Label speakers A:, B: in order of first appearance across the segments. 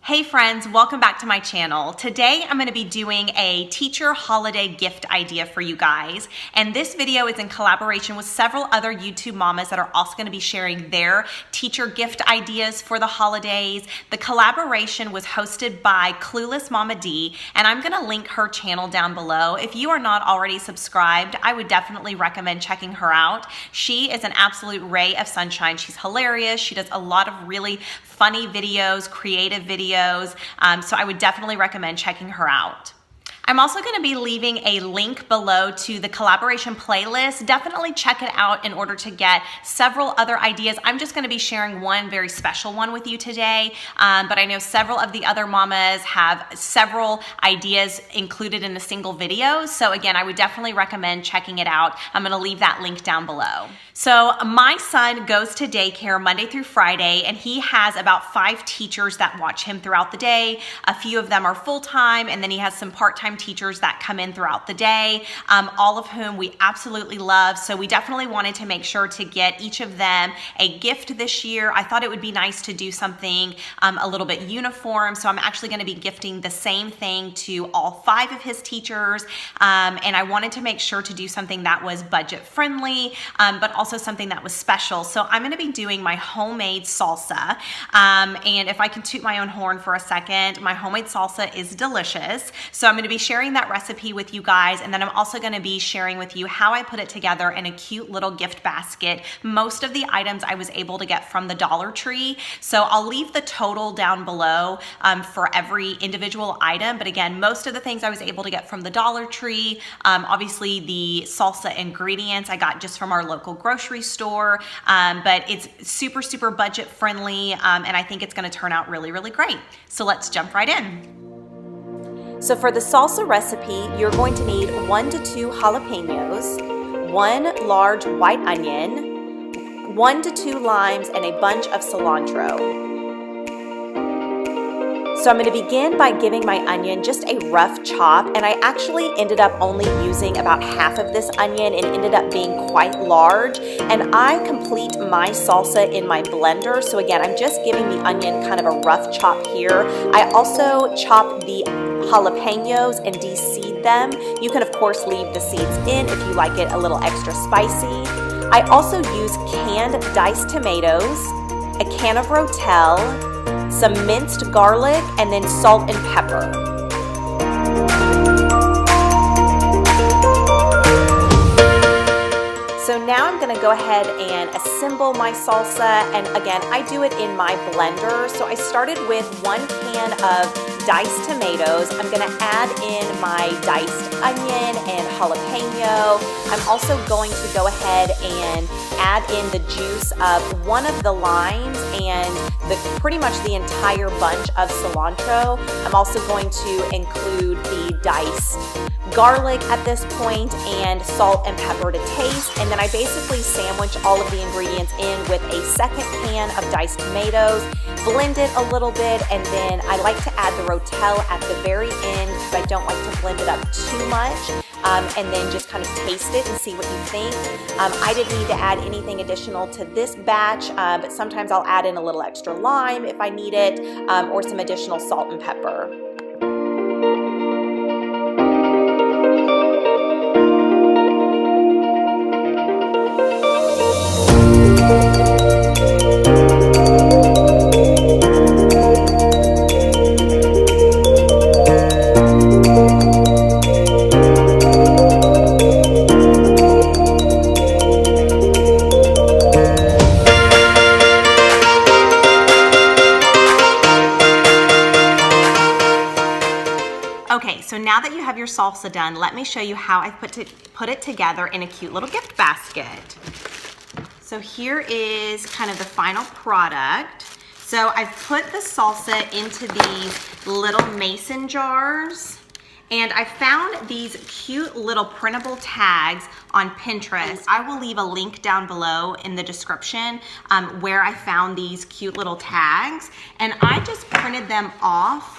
A: Hey friends, welcome back to my channel. Today I'm going to be doing a teacher holiday gift idea for you guys. And this video is in collaboration with several other YouTube mamas that are also going to be sharing their teacher gift ideas for the holidays. The collaboration was hosted by Clueless Mama D, and I'm going to link her channel down below. If you are not already subscribed, I would definitely recommend checking her out. She is an absolute ray of sunshine. She's hilarious. She does a lot of really funny videos, creative videos. So I would definitely recommend checking her out. I'm also going to be leaving a link below to the collaboration playlist. Definitely check it out in order to get several other ideas. I'm just going to be sharing one very special one with you today, but I know several of the other mamas have several ideas included in a single video. So again, I would definitely recommend checking it out. I'm going to leave that link down below. So my son goes to daycare Monday through Friday, and he has about 5 teachers that watch him throughout the day. A few of them are full-time, and then he has some part-time teachers that come in throughout the day, all of whom we absolutely love. So we definitely wanted to make sure to get each of them a gift this year. I thought it would be nice to do something a little bit uniform. So I'm actually going to be gifting the same thing to all 5 of his teachers. And I wanted to make sure to do something that was budget friendly, but also something that was special. So I'm going to be doing my homemade salsa. And if I can toot my own horn for a second, my homemade salsa is delicious. So I'm going to be sharing that recipe with you guys, and then I'm also going to be sharing with you how I put it together in a cute little gift basket. Most of the items I was able to get from the Dollar Tree, so I'll leave the total down below for every individual item, but again, most of the things I was able to get from the Dollar Tree. Obviously the salsa ingredients I got just from our local grocery store, but it's super budget friendly, and I think it's going to turn out really great. So let's jump right in. So for the salsa recipe, you're going to need 1 to 2 jalapeños, 1 large white onion, 1 to 2 limes, and a bunch of cilantro. So I'm going to begin by giving my onion just a rough chop, and I actually ended up only using about half of this onion and ended up being quite large. And I complete my salsa in my blender. So again, I'm just giving the onion kind of a rough chop here. I also chop the jalapeños and de-seed them. You can of course leave the seeds in if you like it a little extra spicy. I also use canned diced tomatoes, a can of Rotel, some minced garlic, and then salt and pepper. So now I'm going to go ahead and assemble my salsa, and again, I do it in my blender. So I started with 1 can of diced tomatoes. I'm going to add in my diced onion and jalapeno. I'm also going to go ahead and add in the juice of 1 of the limes and pretty much the entire bunch of cilantro. I'm also going to include the diced garlic at this point and salt and pepper to taste. And then I basically sandwich all of the ingredients in with a second can of diced tomatoes, blend it a little bit, and then I like to add the Rotel at the very end because I don't like to blend it up too much, and then just kind of taste it and see what you think. I didn't need to add anything additional to this batch, but sometimes I'll add in a little extra lime if I need it, or some additional salt and pepper. Okay, so now that you have your salsa done, let me show you how I put it together in a cute little gift basket. So here is kind of the final product. So I've put the salsa into these little mason jars, and I found these cute little printable tags on Pinterest. I will leave a link down below in the description where I found these cute little tags, and I just printed them off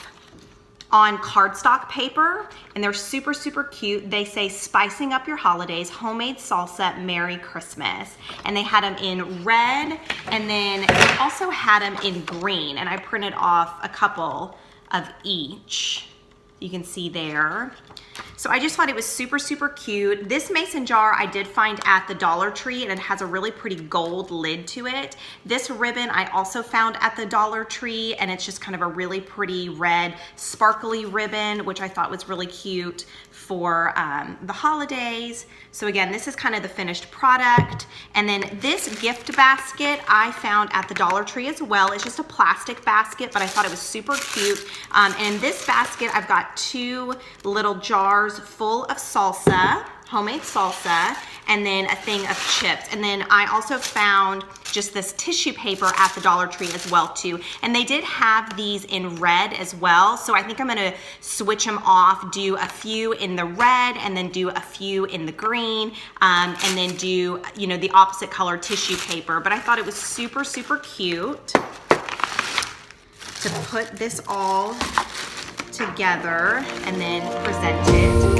A: on cardstock paper, and they're super, super cute. They say, spicing up your holidays, homemade salsa, Merry Christmas. And they had them in red, and then they also had them in green, and I printed off a couple of each. You can see there. So I just thought it was super, super cute. This mason jar I did find at the Dollar Tree, and it has a really pretty gold lid to it. This ribbon I also found at the Dollar Tree, and it's just kind of a really pretty red sparkly ribbon, which I thought was really cute for the holidays. So again, this is kind of the finished product. And then this gift basket I found at the Dollar Tree as well. It's just a plastic basket, but I thought it was super cute. And in this basket, I've got 2 little jars full of salsa, homemade salsa, and then a thing of chips. And then I also found just this tissue paper at the Dollar Tree as well too. And they did have these in red as well. So I think I'm gonna switch them off, do a few in the red and then do a few in the green, and then do, you know, the opposite color tissue paper. But I thought it was super, super cute to put this all together and then present it.